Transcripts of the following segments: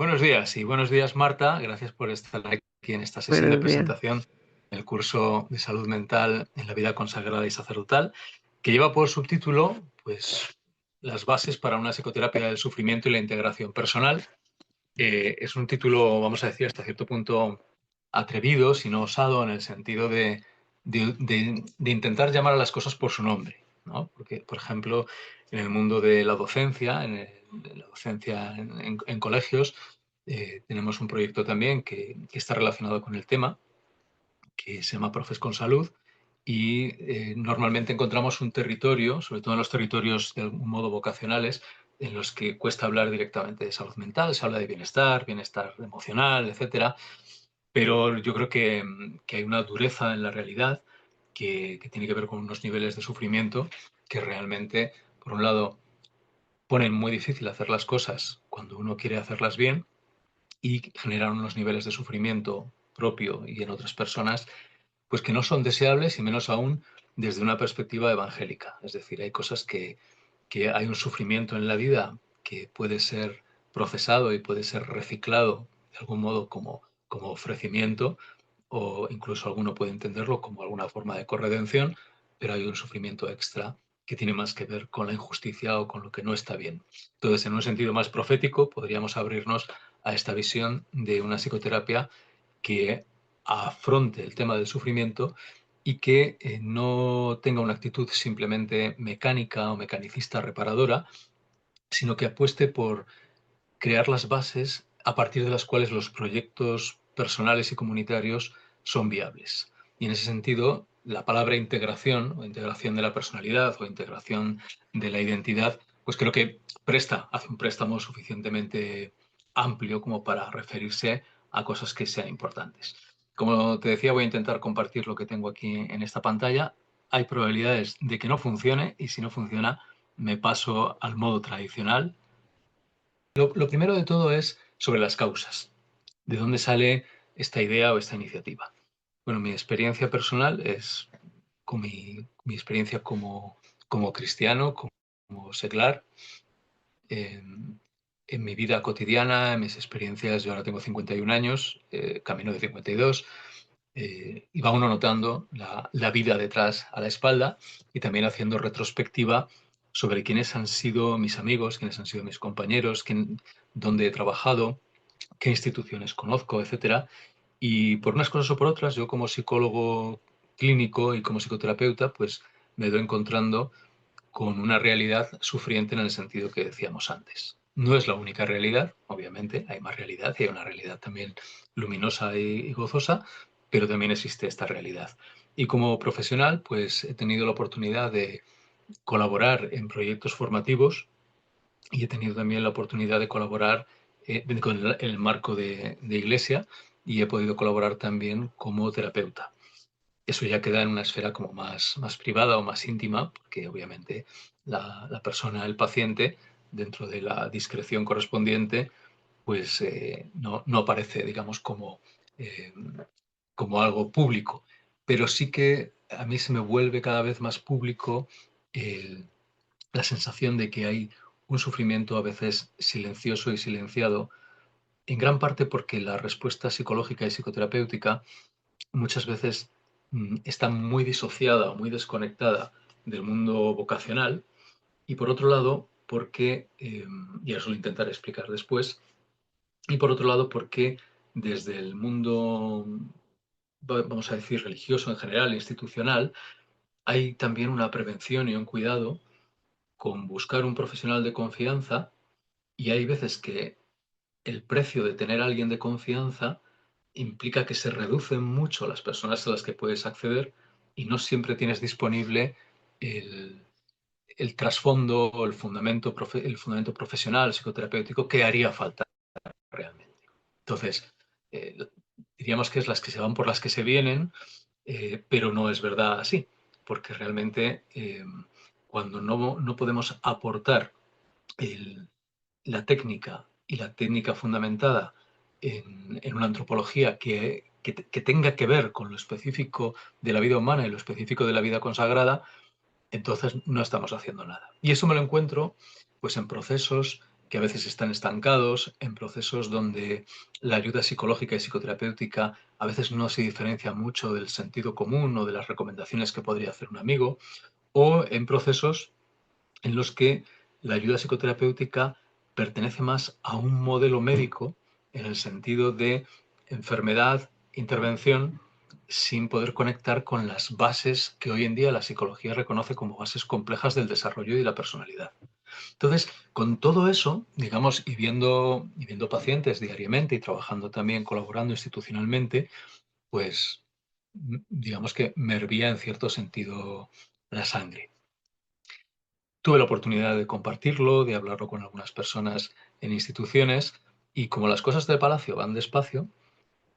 Buenos días y buenos días, Marta. Gracias por estar aquí en esta sesión de Buenos días. presentación del curso de salud mental en la vida consagrada y sacerdotal, que lleva por subtítulo, pues, las bases para una psicoterapia del sufrimiento y la integración personal. Es un título, vamos a decir, hasta cierto punto atrevido, si no osado, en el sentido de intentar llamar a las cosas por su nombre, ¿no? Porque, por ejemplo, en el mundo de la docencia, en la docencia en colegios, tenemos un proyecto también que está relacionado con el tema, que se llama Profes con Salud, y normalmente encontramos un territorio, sobre todo en los territorios de algún modo vocacionales, en los que cuesta hablar directamente de salud mental, se habla de bienestar, bienestar emocional, etcétera, pero yo creo que hay una dureza en la realidad que tiene que ver con unos niveles de sufrimiento que realmente, por un lado, ponen muy difícil hacer las cosas cuando uno quiere hacerlas bien y generan unos niveles de sufrimiento propio y en otras personas pues que no son deseables y menos aún desde una perspectiva evangélica. Es decir, hay cosas que hay un sufrimiento en la vida que puede ser procesado y puede ser reciclado de algún modo como ofrecimiento, o incluso alguno puede entenderlo como alguna forma de corredención, pero hay un sufrimiento extra que tiene más que ver con la injusticia o con lo que no está bien. Entonces, en un sentido más profético, podríamos abrirnos a esta visión de una psicoterapia que afronte el tema del sufrimiento y que no tenga una actitud simplemente mecánica o mecanicista reparadora, sino que apueste por crear las bases a partir de las cuales los proyectos personales y comunitarios son viables. Y en ese sentido, la palabra integración o integración de la personalidad o integración de la identidad, pues creo que hace un préstamo suficientemente amplio como para referirse a cosas que sean importantes. Como te decía, voy a intentar compartir lo que tengo aquí en esta pantalla. Hay probabilidades de que no funcione y si no funciona, me paso al modo tradicional. Lo primero de todo es sobre las causas. ¿De dónde sale esta idea o esta iniciativa? Bueno, mi experiencia personal es con mi experiencia como cristiano, como seglar, en mi vida cotidiana, en mis experiencias. Yo ahora tengo 51 años, camino de 52, y va uno notando la vida detrás a la espalda y también haciendo retrospectiva sobre quiénes han sido mis amigos, quiénes han sido mis compañeros, dónde he trabajado, qué instituciones conozco, etcétera. Y por unas cosas o por otras, yo como psicólogo clínico y como psicoterapeuta, pues me doy encontrando con una realidad sufriente en el sentido que decíamos antes. No es la única realidad, obviamente, hay más realidad y hay una realidad también luminosa y gozosa, pero también existe esta realidad. Y como profesional, pues he tenido la oportunidad de colaborar en proyectos formativos y he tenido también la oportunidad de colaborar con el marco de iglesia y he podido colaborar también como terapeuta. Eso ya queda en una esfera como más privada o más íntima, porque obviamente la persona, el paciente, dentro de la discreción correspondiente, pues no aparece, digamos, eh, como algo público. Pero sí que a mí se me vuelve cada vez más público el, la sensación de que hay un sufrimiento a veces silencioso y silenciado, en gran parte porque la respuesta psicológica y psicoterapéutica muchas veces está muy disociada o muy desconectada del mundo vocacional, y por otro lado porque, y eso lo intentaré explicar después, y por otro lado porque desde el mundo, vamos a decir, religioso en general, institucional, hay también una prevención y un cuidado con buscar un profesional de confianza, y hay veces que el precio de tener a alguien de confianza implica que se reducen mucho las personas a las que puedes acceder y no siempre tienes disponible el, el trasfondo o el fundamento profesional, psicoterapéutico que haría falta realmente. Entonces, eh, diríamos que es las que se van por las que se vienen, pero no es verdad así, porque realmente cuando no podemos aportar el, la técnica fundamentada en una antropología que tenga que ver con lo específico de la vida humana y lo específico de la vida consagrada, entonces no estamos haciendo nada. Y eso me lo encuentro pues en procesos que a veces están estancados, en procesos donde la ayuda psicológica y psicoterapéutica a veces no se diferencia mucho del sentido común o de las recomendaciones que podría hacer un amigo, o en procesos en los que la ayuda psicoterapéutica pertenece más a un modelo médico en el sentido de enfermedad, intervención, sin poder conectar con las bases que hoy en día la psicología reconoce como bases complejas del desarrollo y de la personalidad. Entonces, con todo eso, digamos, y viendo pacientes diariamente y trabajando también, colaborando institucionalmente, pues digamos que me hervía en cierto sentido la sangre. Tuve la oportunidad de compartirlo, de hablarlo con algunas personas en instituciones y como las cosas del Palacio van despacio,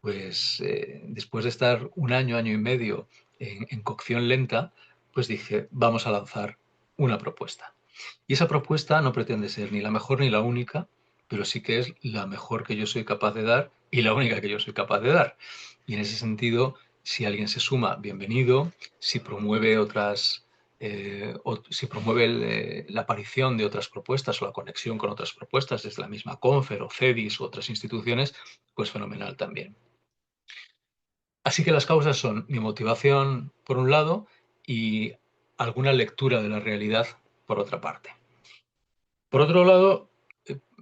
pues después de estar un año, año y medio en cocción lenta, pues dije, vamos a lanzar una propuesta. Y esa propuesta no pretende ser ni la mejor ni la única, pero sí que es la mejor que yo soy capaz de dar y la única que yo soy capaz de dar. Y en ese sentido, si alguien se suma, bienvenido. Si promueve si promueve la aparición de otras propuestas o la conexión con otras propuestas desde la misma Confer o CEDIS u otras instituciones, pues fenomenal también. Así que las causas son mi motivación por un lado y alguna lectura de la realidad por otra parte. Por otro lado,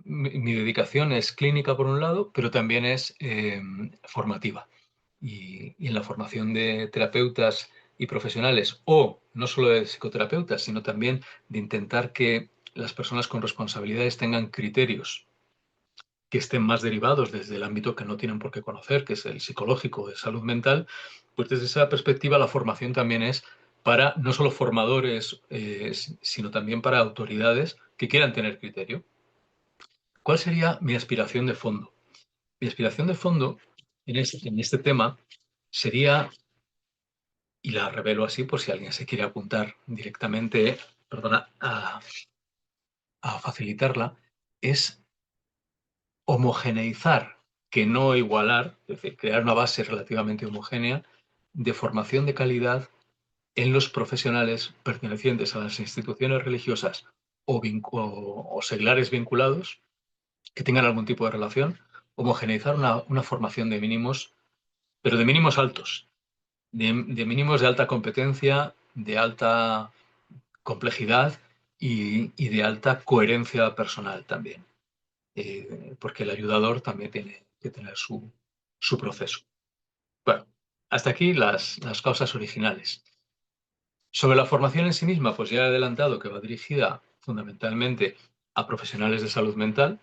mi dedicación es clínica por un lado, pero también es formativa. Y en la formación de terapeutas y profesionales, o no solo de psicoterapeutas, sino también de intentar que las personas con responsabilidades tengan criterios que estén más derivados desde el ámbito que no tienen por qué conocer, que es el psicológico de salud mental, pues desde esa perspectiva la formación también es para no solo formadores, sino también para autoridades que quieran tener criterio. ¿Cuál sería mi aspiración de fondo? Mi aspiración de fondo en este tema sería, y la revelo así por si alguien se quiere apuntar directamente, perdona, a facilitarla, es homogeneizar, que no igualar, es decir, crear una base relativamente homogénea de formación de calidad en los profesionales pertenecientes a las instituciones religiosas o seglares vinculados que tengan algún tipo de relación, homogeneizar una formación de mínimos, pero de mínimos altos, de mínimos de alta competencia, de alta complejidad y de alta coherencia personal también. Porque el ayudador también tiene que tener su proceso. Bueno, hasta aquí las causas originales. Sobre la formación en sí misma, pues ya he adelantado que va dirigida fundamentalmente a profesionales de salud mental,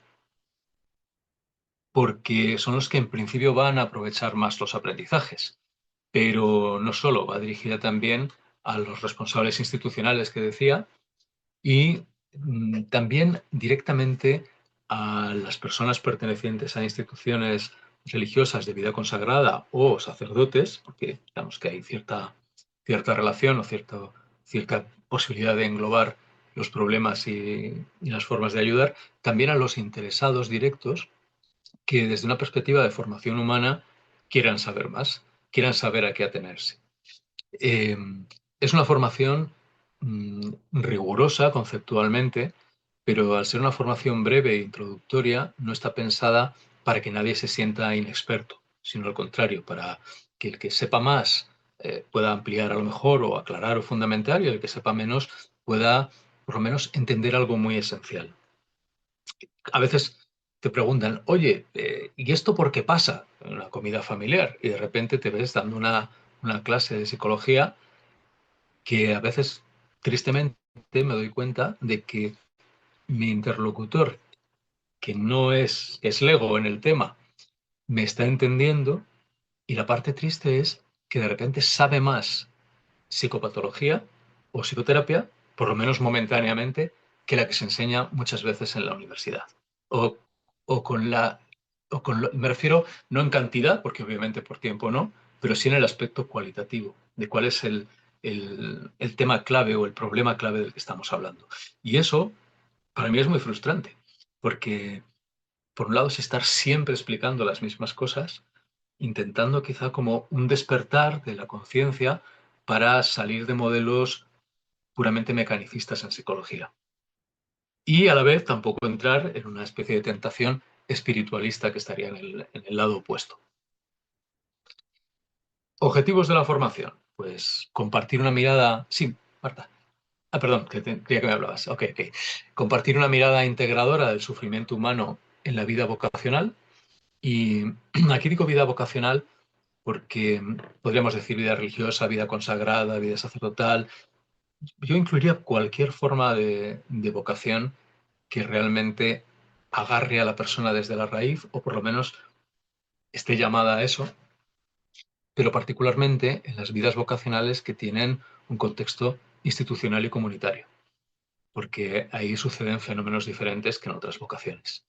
porque son los que en principio van a aprovechar más los aprendizajes. Pero no solo, va dirigida también a los responsables institucionales que decía y también directamente a las personas pertenecientes a instituciones religiosas de vida consagrada o sacerdotes, porque digamos que hay cierta relación o cierta posibilidad de englobar los problemas y las formas de ayudar, también a los interesados directos que desde una perspectiva de formación humana quieran saber más, quieran saber a qué atenerse. Eh, es una formación rigurosa conceptualmente, pero al ser una formación breve e introductoria, no está pensada para que nadie se sienta inexperto, sino al contrario, para que el que sepa más pueda ampliar a lo mejor o aclarar o fundamentar y el que sepa menos pueda por lo menos entender algo muy esencial. A veces te preguntan, oye, ¿y esto por qué pasa en una comida familiar? Y de repente te ves dando una clase de psicología que a veces, tristemente, me doy cuenta de que mi interlocutor, que no es lego en el tema, me está entendiendo y la parte triste es que de repente sabe más psicopatología o psicoterapia, por lo menos momentáneamente, que la que se enseña muchas veces en la universidad. O, o con la... me refiero no en cantidad, porque obviamente por tiempo no, pero sí en el aspecto cualitativo, de cuál es el tema clave o el problema clave del que estamos hablando. Y eso para mí es muy frustrante, porque por un lado es estar siempre explicando las mismas cosas, intentando quizá como un despertar de la conciencia para salir de modelos puramente mecanicistas en psicología. y a la vez tampoco entrar en una especie de tentación espiritualista que estaría en el lado opuesto. Objetivos de la formación. Pues compartir una mirada... Sí, Marta. Ah, perdón, creía que me hablabas. Ok. Compartir una mirada integradora del sufrimiento humano en la vida vocacional. Y aquí digo vida vocacional porque podríamos decir vida religiosa, vida consagrada, vida sacerdotal. Yo incluiría cualquier forma de vocación que realmente agarre a la persona desde la raíz o por lo menos esté llamada a eso, pero particularmente en las vidas vocacionales que tienen un contexto institucional y comunitario, porque ahí suceden fenómenos diferentes que en otras vocaciones,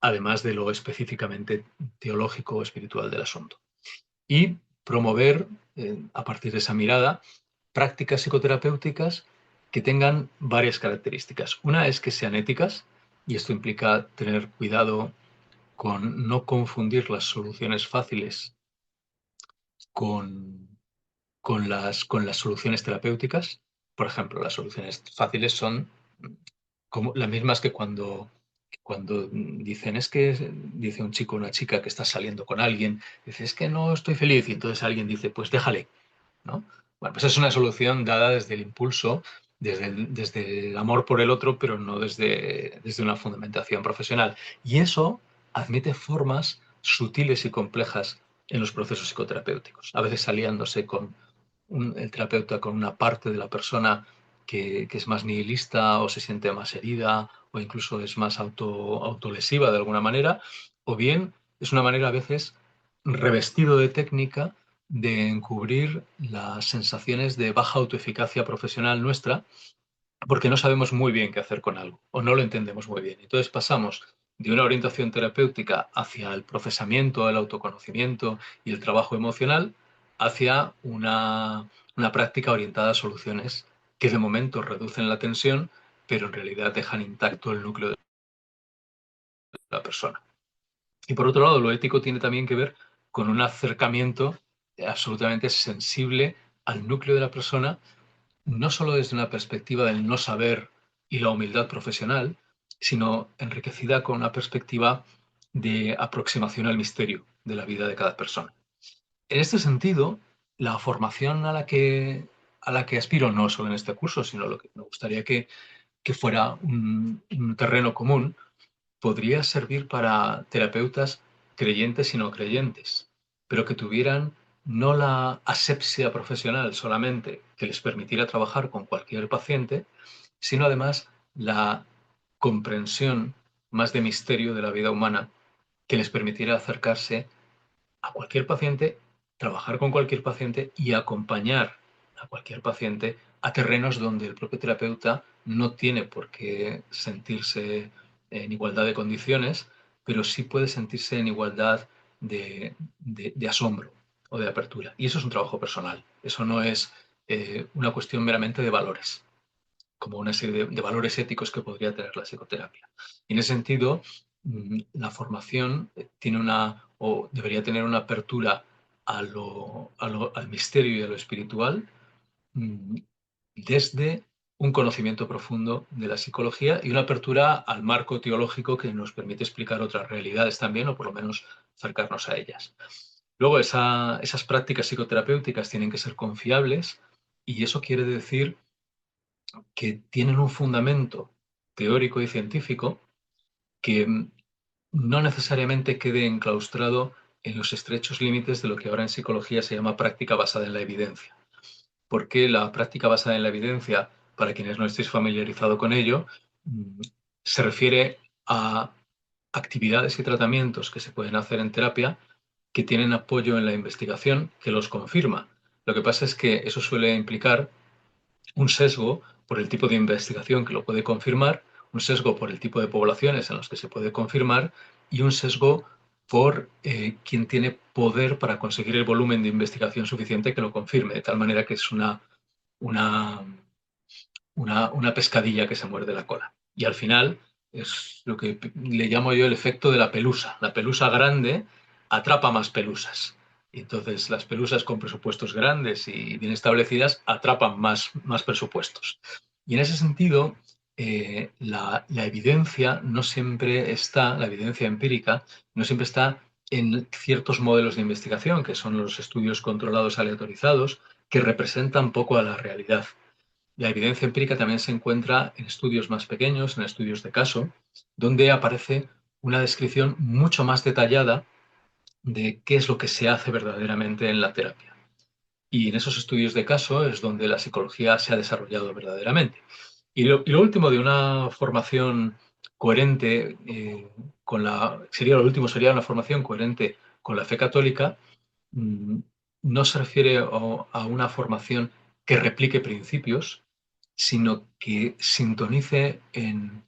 además de lo específicamente teológico o espiritual del asunto. Y promover, a partir de esa mirada, prácticas psicoterapéuticas que tengan varias características. Una es que sean éticas, y esto implica tener cuidado con no confundir las soluciones fáciles con, con las soluciones terapéuticas. Por ejemplo, las soluciones fáciles son como las mismas que cuando dicen, es que dice un chico o una chica que está saliendo con alguien, dice, es que no estoy feliz, y entonces alguien dice, pues déjale, ¿no? Bueno, pues es una solución dada desde el impulso, desde el amor por el otro, pero no desde una fundamentación profesional. Y eso admite formas sutiles y complejas en los procesos psicoterapéuticos, a veces aliándose con el terapeuta con una parte de la persona que es más nihilista o se siente más herida o incluso es más autolesiva de alguna manera, o bien es una manera a veces revestido de técnica de encubrir las sensaciones de baja autoeficacia profesional nuestra porque no sabemos muy bien qué hacer con algo o no lo entendemos muy bien. Entonces pasamos de una orientación terapéutica hacia el procesamiento, el autoconocimiento y el trabajo emocional hacia una práctica orientada a soluciones que de momento reducen la tensión, pero en realidad dejan intacto el núcleo de la persona. Y por otro lado, lo ético tiene también que ver con un acercamiento absolutamente sensible al núcleo de la persona, no solo desde una perspectiva del no saber y la humildad profesional, sino enriquecida con una perspectiva de aproximación al misterio de la vida de cada persona. En este sentido, la formación a la que aspiro, no solo en este curso, sino lo que me gustaría que fuera un terreno común, podría servir para terapeutas creyentes y no creyentes, pero que tuvieran no la asepsia profesional solamente que les permitiera trabajar con cualquier paciente, sino además la comprensión más de misterio de la vida humana que les permitiera acercarse a cualquier paciente, trabajar con cualquier paciente y acompañar a cualquier paciente a terrenos donde el propio terapeuta no tiene por qué sentirse en igualdad de condiciones, pero sí puede sentirse en igualdad de asombro o de apertura. Y eso es un trabajo personal. Eso no es una cuestión meramente de valores, como una serie de valores éticos que podría tener la psicoterapia. Y en ese sentido, la formación tiene o debería tener una apertura al misterio y a lo espiritual mm, desde un conocimiento profundo de la psicología y una apertura al marco teológico que nos permite explicar otras realidades también, o por lo menos acercarnos a ellas. Luego, esas prácticas psicoterapéuticas tienen que ser confiables y eso quiere decir que tienen un fundamento teórico y científico que no necesariamente quede enclaustrado en los estrechos límites de lo que ahora en psicología se llama práctica basada en la evidencia. Porque la práctica basada en la evidencia, para quienes no estéis familiarizados con ello, se refiere a actividades y tratamientos que se pueden hacer en terapia que tienen apoyo en la investigación que los confirma. Lo que pasa es que eso suele implicar un sesgo por el tipo de investigación que lo puede confirmar, un sesgo por el tipo de poblaciones en las que se puede confirmar y un sesgo por quien tiene poder para conseguir el volumen de investigación suficiente que lo confirme, de tal manera que es una, una pescadilla que se muerde la cola. Y al final es lo que le llamo yo el efecto de la pelusa. La pelusa grande atrapa más pelusas. Y entonces las pelusas con presupuestos grandes y bien establecidas atrapan más presupuestos. Y en ese sentido, la evidencia no siempre está, la evidencia empírica, no siempre está en ciertos modelos de investigación, que son los estudios controlados aleatorizados, que representan poco a la realidad. La evidencia empírica también se encuentra en estudios más pequeños, en estudios de caso, donde aparece una descripción mucho más detallada de qué es lo que se hace verdaderamente en la terapia. Y en esos estudios de caso es donde la psicología se ha desarrollado verdaderamente. Y lo último de una formación coherente sería lo último sería una formación coherente con la fe católica. mm, no se refiere a una formación que replique principios, sino que sintonice en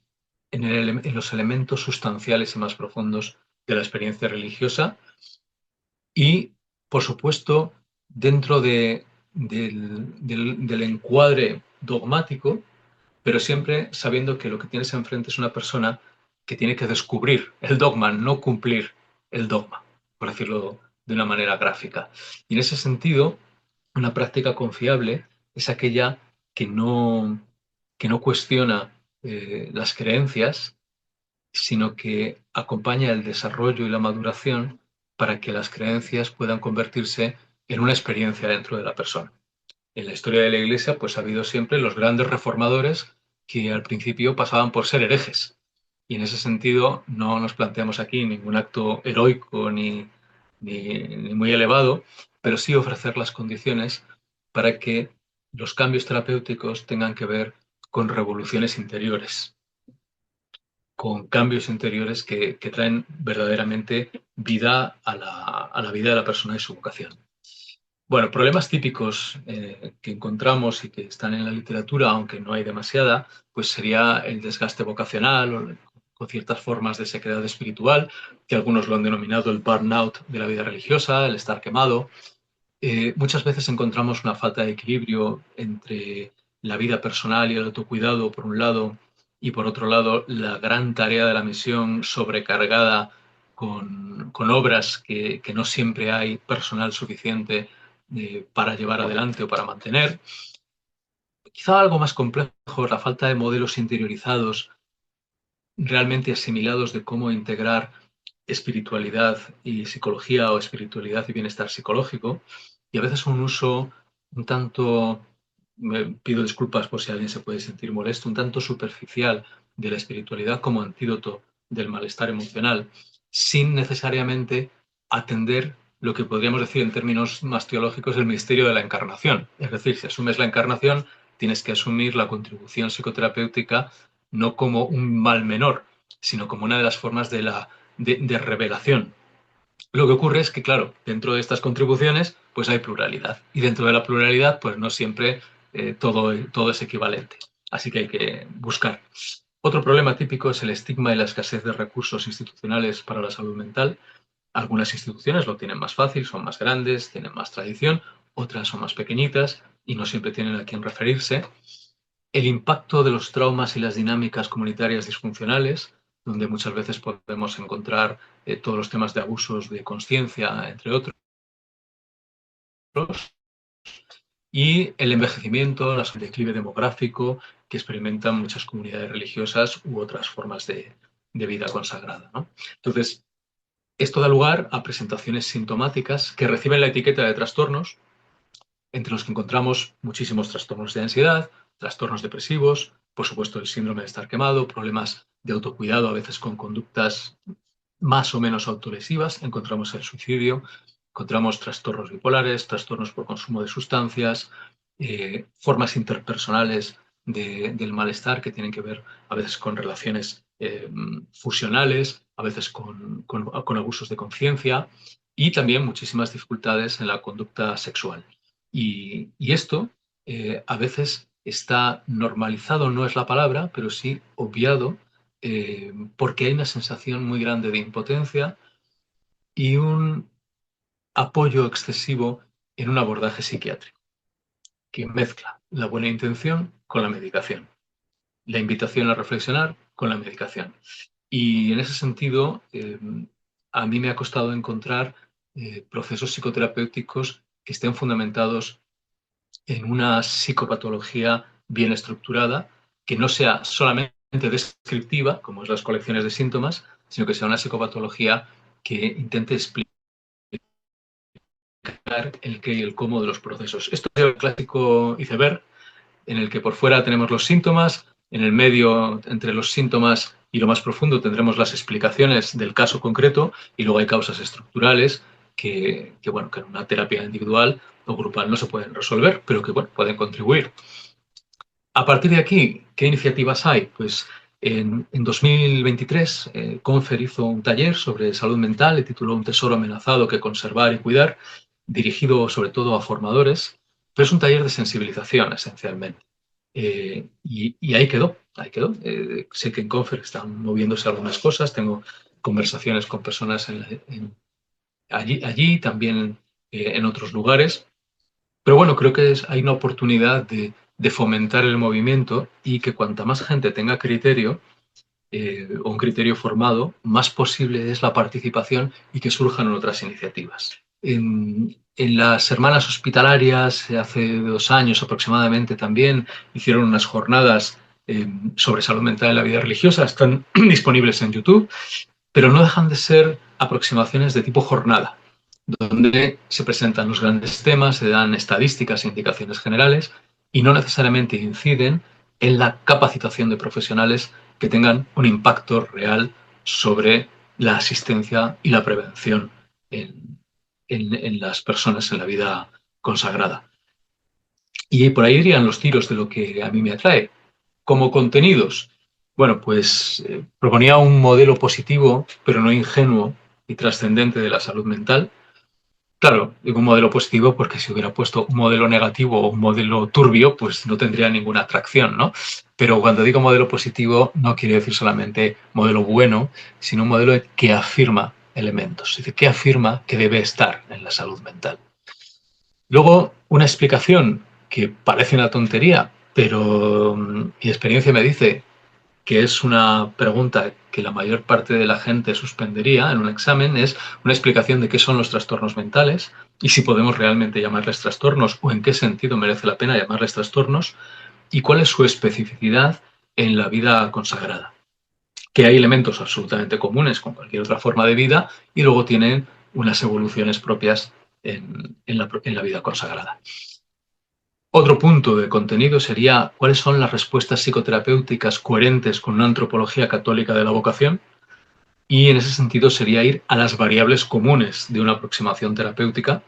los elementos sustanciales y más profundos de la experiencia religiosa y, por supuesto, dentro del encuadre dogmático, pero siempre sabiendo que lo que tienes enfrente es una persona que tiene que descubrir el dogma, no cumplir el dogma, por decirlo de una manera gráfica. Y en ese sentido, una práctica confiable es aquella que que no cuestiona las creencias, sino que acompaña el desarrollo y la maduración para que las creencias puedan convertirse en una experiencia dentro de la persona. En la historia de la Iglesia, pues ha habido siempre los grandes reformadores que al principio pasaban por ser herejes. Y en ese sentido no nos planteamos aquí ningún acto heroico ni muy elevado, pero sí ofrecer las condiciones para que los cambios terapéuticos tengan que ver con revoluciones interiores, con cambios interiores que traen verdaderamente vida a la vida de la persona y su vocación. Bueno, problemas típicos que encontramos y que están en la literatura, aunque no hay demasiada, pues sería el desgaste vocacional o ciertas formas de sequedad espiritual, que algunos lo han denominado el burnout de la vida religiosa, el estar quemado. Muchas veces encontramos una falta de equilibrio entre la vida personal y el autocuidado, por un lado, y por otro lado, la gran tarea de la misión sobrecargada con obras que no siempre hay personal suficiente para llevar adelante o para mantener. Quizá algo más complejo, la falta de modelos interiorizados realmente asimilados de cómo integrar espiritualidad y psicología o espiritualidad y bienestar psicológico, y a veces un uso un tanto, me pido disculpas por si alguien se puede sentir molesto, un tanto superficial de la espiritualidad como antídoto del malestar emocional, sin necesariamente atender lo que podríamos decir en términos más teológicos el misterio de la encarnación. Es decir, si asumes la encarnación, tienes que asumir la contribución psicoterapéutica no como un mal menor, sino como una de las formas de revelación. Lo que ocurre es que, claro, dentro de estas contribuciones, pues hay pluralidad. Y dentro de la pluralidad, pues no siempre todo es equivalente. Así que hay que buscar. Otro problema típico es el estigma y la escasez de recursos institucionales para la salud mental. Algunas instituciones lo tienen más fácil, son más grandes, tienen más tradición, otras son más pequeñitas y no siempre tienen a quién referirse. El impacto de los traumas y las dinámicas comunitarias disfuncionales, donde muchas veces podemos encontrar todos los temas de abusos de conciencia, entre otros, y el envejecimiento, el declive demográfico que experimentan muchas comunidades religiosas u otras formas de vida consagrada, ¿no? Entonces, esto da lugar a presentaciones sintomáticas que reciben la etiqueta de trastornos, entre los que encontramos muchísimos trastornos de ansiedad, trastornos depresivos, por supuesto el síndrome de estar quemado, problemas de autocuidado, a veces con conductas más o menos autolesivas, encontramos el suicidio, encontramos trastornos bipolares, trastornos por consumo de sustancias, formas interpersonales del malestar que tienen que ver a veces con relaciones fusionales, a veces con abusos de conciencia y también muchísimas dificultades en la conducta sexual. Y esto a veces está normalizado, no es la palabra, pero sí obviado, porque hay una sensación muy grande de impotencia y un apoyo excesivo en un abordaje psiquiátrico que mezcla la buena intención con la medicación, la invitación a reflexionar con la medicación. Y en ese sentido, a mí me ha costado encontrar procesos psicoterapéuticos que estén fundamentados en una psicopatología bien estructurada, que no sea solamente descriptiva, como es las colecciones de síntomas, sino que sea una psicopatología que intente explicar el qué y el cómo de los procesos. Esto es el clásico iceberg, en el que por fuera tenemos los síntomas, en el medio, entre los síntomas y lo más profundo, tendremos las explicaciones del caso concreto, y luego hay causas estructurales bueno, que en una terapia individual o grupal no se pueden resolver, pero que bueno, pueden contribuir. A partir de aquí, ¿qué iniciativas hay? Pues en 2023, Confer hizo un taller sobre salud mental, le tituló Un tesoro amenazado que conservar y cuidar, dirigido sobre todo a formadores, pero es un taller de sensibilización esencialmente. Y ahí quedó, ahí quedó. Sé que en Confer están moviéndose algunas cosas, tengo conversaciones con personas allí también en otros lugares, pero bueno, creo que hay una oportunidad de fomentar el movimiento, y que cuanta más gente tenga criterio, o un criterio formado, más posible es la participación y que surjan otras iniciativas. En las Hermanas Hospitalarias, hace 2 años aproximadamente, también hicieron unas jornadas sobre salud mental en la vida religiosa. Están disponibles en YouTube, pero no dejan de ser aproximaciones de tipo jornada, donde se presentan los grandes temas, se dan estadísticas e indicaciones generales, y no necesariamente inciden en la capacitación de profesionales que tengan un impacto real sobre la asistencia y la prevención en las personas en la vida consagrada. Y por ahí irían los tiros de lo que a mí me atrae. Como contenidos, bueno, pues proponía un modelo positivo, pero no ingenuo y trascendente de la salud mental. Claro, digo un modelo positivo porque si hubiera puesto un modelo negativo o un modelo turbio, pues no tendría ninguna atracción, ¿no? Pero cuando digo modelo positivo, no quiere decir solamente modelo bueno, sino un modelo que afirma elementos, es decir, que afirma que debe estar en la salud mental. Luego, una explicación que parece una tontería, pero mi experiencia me dice que es una pregunta que la mayor parte de la gente suspendería en un examen, es una explicación de qué son los trastornos mentales y si podemos realmente llamarles trastornos, o en qué sentido merece la pena llamarles trastornos, y cuál es su especificidad en la vida consagrada. Que hay elementos absolutamente comunes con cualquier otra forma de vida, y luego tienen unas evoluciones propias en la vida consagrada. Otro punto de contenido sería cuáles son las respuestas psicoterapéuticas coherentes con una antropología católica de la vocación, y en ese sentido sería ir a las variables comunes de una aproximación terapéutica,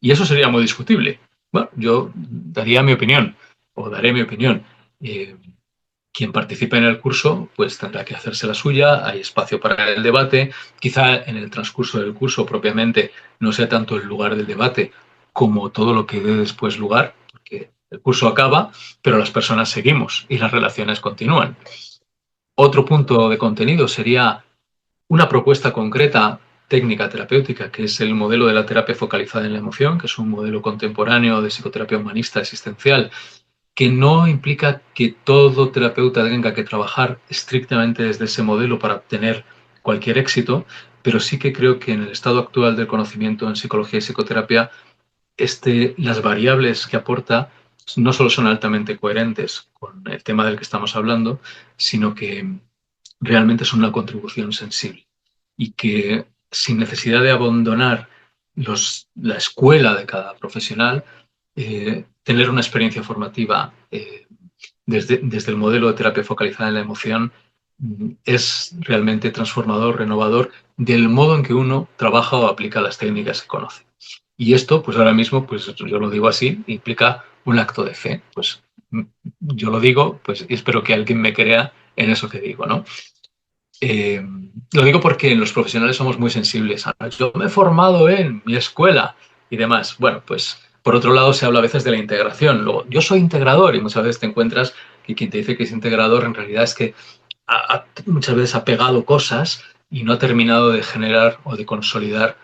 y eso sería muy discutible. Bueno, yo daría mi opinión, o daré mi opinión. Eh, Quien participe en el curso pues tendrá que hacerse la suya, hay espacio para el debate, quizá en el transcurso del curso propiamente no sea tanto el lugar del debate como todo lo que dé después lugar, porque el curso acaba, pero las personas seguimos y las relaciones continúan. Otro punto de contenido sería una propuesta concreta técnica terapéutica, que es el modelo de la terapia focalizada en la emoción, que es un modelo contemporáneo de psicoterapia humanista existencial, que no implica que todo terapeuta tenga que trabajar estrictamente desde ese modelo para obtener cualquier éxito, pero sí que creo que en el estado actual del conocimiento en psicología y psicoterapia, las variables que aporta no solo son altamente coherentes con el tema del que estamos hablando, sino que realmente son una contribución sensible, y que sin necesidad de abandonar la escuela de cada profesional, tener una experiencia formativa desde el modelo de terapia focalizada en la emoción es realmente transformador, renovador del modo en que uno trabaja o aplica las técnicas que conoce. Y esto, pues ahora mismo, pues yo lo digo así, implica un acto de fe. Pues yo lo digo, pues y espero que alguien me crea en eso que digo, ¿no? Eh, lo digo porque los profesionales somos muy sensibles. Yo me he formado en mi escuela y demás. Bueno, pues por otro lado se habla a veces de la integración. Luego, yo soy integrador, y muchas veces te encuentras que quien te dice que es integrador en realidad es que muchas veces ha pegado cosas y no ha terminado de generar o de consolidar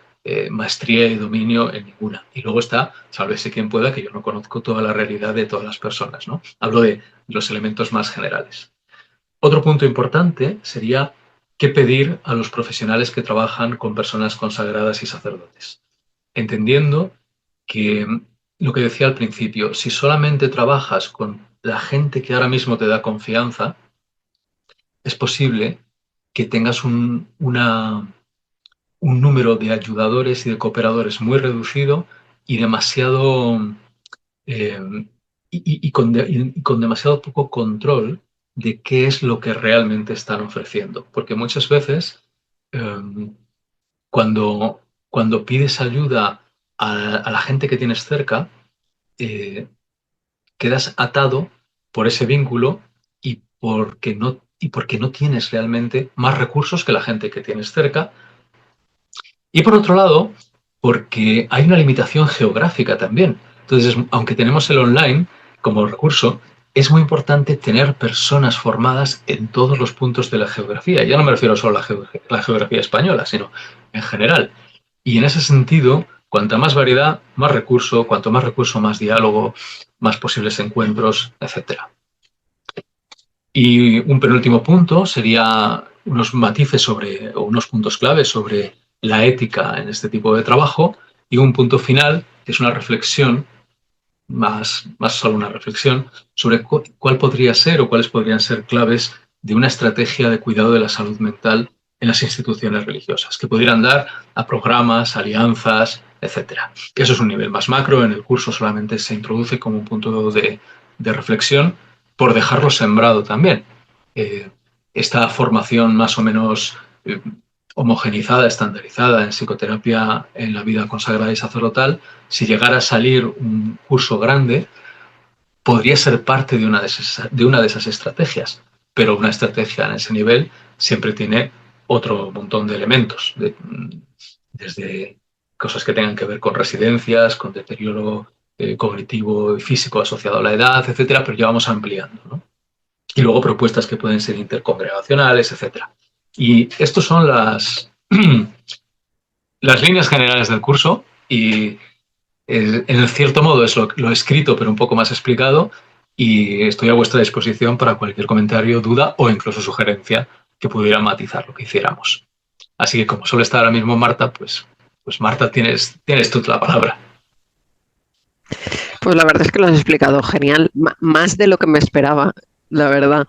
maestría y dominio en ninguna. Y luego está, sálvese quien pueda, que yo no conozco toda la realidad de todas las personas, ¿no? Hablo de los elementos más generales. Otro punto importante sería qué pedir a los profesionales que trabajan con personas consagradas y sacerdotes, entendiendo que lo que decía al principio, si solamente trabajas con la gente que ahora mismo te da confianza, es posible que tengas un número de ayudadores y de cooperadores muy reducido y demasiado eh, y con demasiado poco control de qué es lo que realmente están ofreciendo. Porque muchas veces eh, cuando, cuando pides ayuda a la gente que tienes cerca, eh, quedas atado por ese vínculo y porque no tienes realmente más recursos que la gente que tienes cerca. Y por otro lado, porque hay una limitación geográfica también. Entonces, aunque tenemos el online como recurso, es muy importante tener personas formadas en todos los puntos de la geografía. Ya no me refiero solo a la geografía española, sino en general. Y en ese sentido, cuanta más variedad, más recurso, cuanto más recurso, más diálogo, más posibles encuentros, etcétera. Y un penúltimo punto sería unos matices sobre, o unos puntos claves sobre la ética en este tipo de trabajo. Y un punto final, que es una reflexión, más solo una reflexión, sobre cuál podría ser o cuáles podrían ser claves de una estrategia de cuidado de la salud mental en las instituciones religiosas, que pudieran dar a programas, alianzas, etcétera. Eso es un nivel más macro. En el curso solamente se introduce como un punto de reflexión por dejarlo sembrado también. Eh, esta formación más o menos homogenizada, estandarizada en psicoterapia en la vida consagrada y sacerdotal, si llegara a salir un curso grande, podría ser parte de una de esas estrategias, pero una estrategia en ese nivel siempre tiene otro montón de elementos, desde cosas que tengan que ver con residencias, con deterioro cognitivo y físico asociado a la edad, etcétera, pero ya vamos ampliando, ¿no? Y luego propuestas que pueden ser intercongregacionales, etcétera. Y estas son las líneas generales del curso y en cierto modo es lo escrito, pero un poco más explicado, y estoy a vuestra disposición para cualquier comentario, duda o incluso sugerencia que pudiera matizar lo que hiciéramos. Así que como suele estar ahora mismo Marta, pues Marta, tienes tú la palabra. Pues la verdad es que lo has explicado genial, más de lo que me esperaba, la verdad.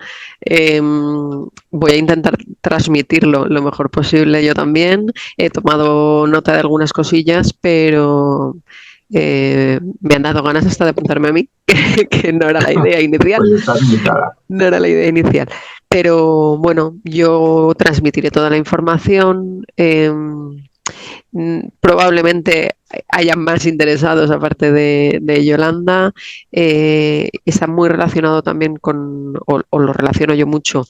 Voy a intentar transmitirlo lo mejor posible yo también. He tomado nota de algunas cosillas, pero me han dado ganas hasta de apuntarme a mí, que no era la idea inicial. Pues estás invitada. No era la idea inicial. Pero bueno, yo transmitiré toda la información. Probablemente haya más interesados aparte de Yolanda. Está muy relacionado también o lo relaciono yo mucho,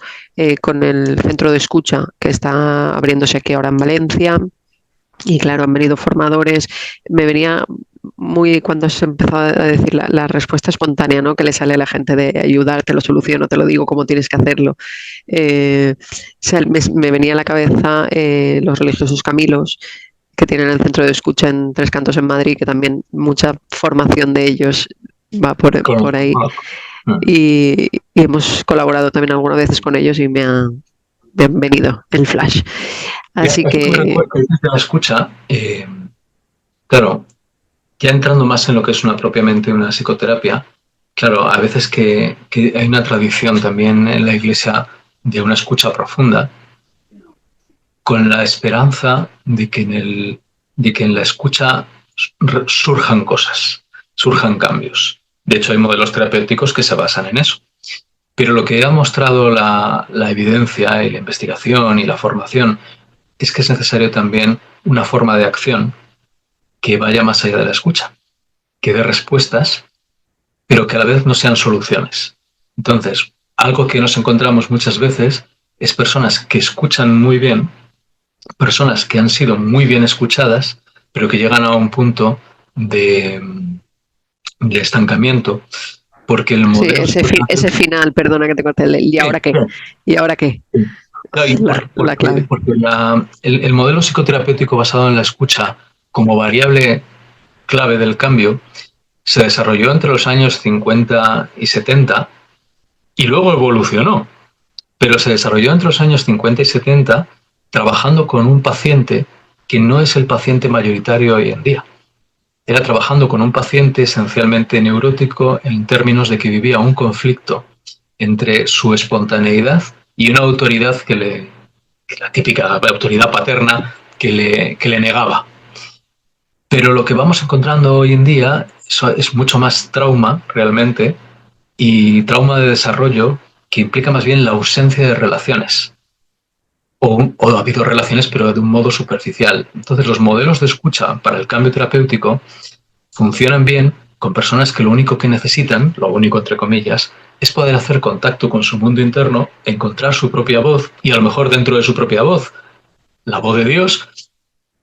con el centro de escucha que está abriéndose aquí ahora en Valencia. Y claro, han venido formadores. Me venía muy cuando se empezó a decir la respuesta espontánea, ¿no? Que le sale a la gente de ayudar, te lo soluciono, te lo digo cómo tienes que hacerlo. Me venía a la cabeza los religiosos Camilos, que tienen el centro de escucha en Tres Cantos en Madrid, que también mucha formación de ellos va por ahí. Y hemos colaborado también algunas veces con ellos y me han venido el flash. Así que... La escucha, claro, ya entrando más en lo que es propiamente una psicoterapia, claro, a veces que hay una tradición también en la Iglesia de una escucha profunda, con la esperanza de que en la escucha surjan cosas, surjan cambios. De hecho, hay modelos terapéuticos que se basan en eso. Pero lo que ha mostrado la evidencia y la investigación y la formación es que es necesario también una forma de acción que vaya más allá de la escucha, que dé respuestas, pero que a la vez no sean soluciones. Entonces, algo que nos encontramos muchas veces es personas que escuchan muy bien, personas que han sido muy bien escuchadas, pero que llegan a un punto de estancamiento, porque el modelo... Sí, ese final, perdona que te corte, ¿y ahora qué? ¿Y ahora qué? La clave. Porque el modelo psicoterapéutico basado en la escucha como variable clave del cambio se desarrolló entre los años 50 y 70 y luego evolucionó, pero se desarrolló entre los años 50 y 70 trabajando con un paciente que no es el paciente mayoritario hoy en día. era trabajando con un paciente esencialmente neurótico en términos de que vivía un conflicto entre su espontaneidad y una autoridad la típica autoridad paterna que le negaba. Pero lo que vamos encontrando hoy en día es mucho más trauma realmente, y trauma de desarrollo que implica más bien la ausencia de relaciones. O ha habido relaciones, pero de un modo superficial. Entonces, los modelos de escucha para el cambio terapéutico funcionan bien con personas que lo único que necesitan, lo único entre comillas, es poder hacer contacto con su mundo interno, encontrar su propia voz y a lo mejor dentro de su propia voz, la voz de Dios,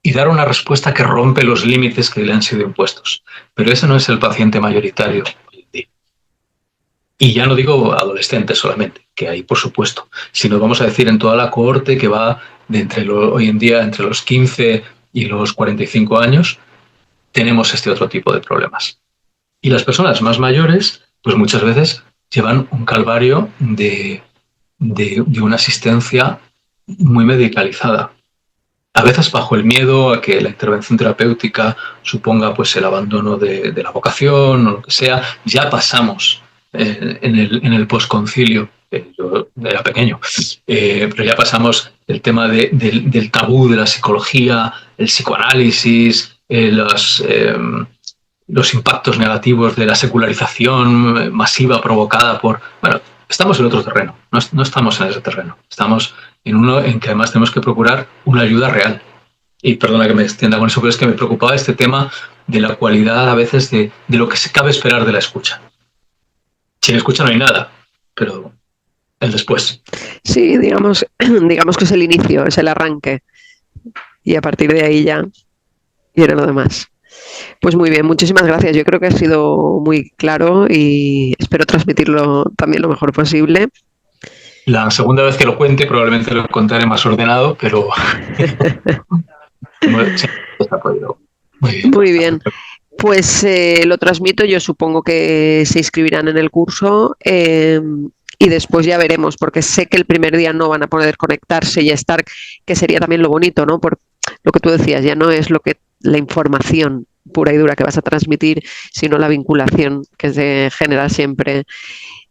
y dar una respuesta que rompe los límites que le han sido impuestos. Pero ese no es el paciente mayoritario hoy en día. Y ya no digo adolescentes solamente, que hay por supuesto, sino vamos a decir en toda la cohorte que va hoy en día entre los 15 y los 45 años, tenemos este otro tipo de problemas. Y las personas más mayores, pues muchas veces llevan un calvario de una asistencia muy medicalizada. A veces bajo el miedo a que la intervención terapéutica suponga pues el abandono de la vocación o lo que sea. Ya pasamos en el posconcilio, yo era pequeño, pero ya pasamos el tema del tabú de la psicología, el psicoanálisis, los impactos negativos de la secularización masiva provocada por... Bueno, estamos en otro terreno, no estamos en ese terreno, estamos en uno en que además tenemos que procurar una ayuda real. Y perdona que me extienda con eso, pero es que me preocupaba este tema de la cualidad a veces de lo que se cabe esperar de la escucha. Sin escucha no hay nada, pero el después. Sí, digamos que es el inicio, es el arranque. Y a partir de ahí ya viene lo demás. Pues muy bien, muchísimas gracias. Yo creo que ha sido muy claro y espero transmitirlo también lo mejor posible. La segunda vez que lo cuente probablemente lo contaré más ordenado, pero muy bien. Pues lo transmito, yo supongo que se inscribirán en el curso y después ya veremos, porque sé que el primer día no van a poder conectarse y estar, que sería también lo bonito, ¿no? Por lo que tú decías, ya no es la información pura y dura que vas a transmitir, sino la vinculación que se genera siempre.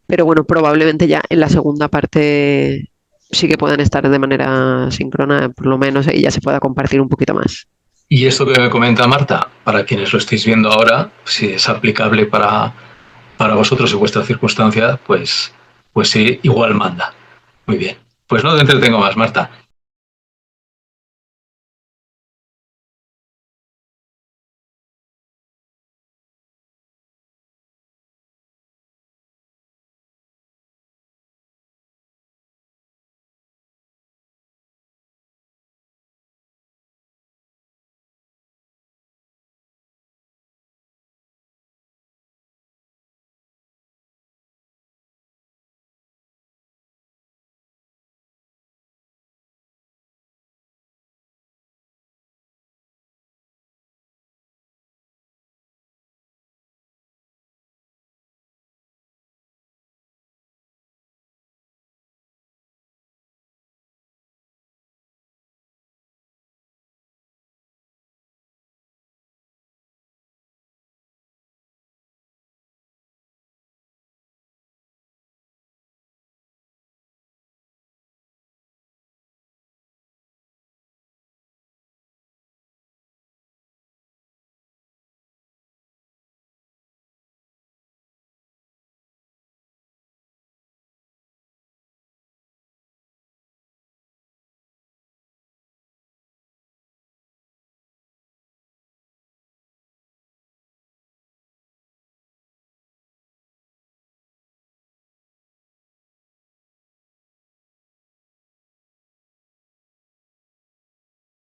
Pero bueno, probablemente ya en la segunda parte sí que puedan estar de manera síncrona, por lo menos, y ya se pueda compartir un poquito más. Y esto que me comenta Marta, para quienes lo estéis viendo ahora, si es aplicable para vosotros y vuestra circunstancia, pues sí, igual manda. Muy bien. Pues no te entretengo más, Marta.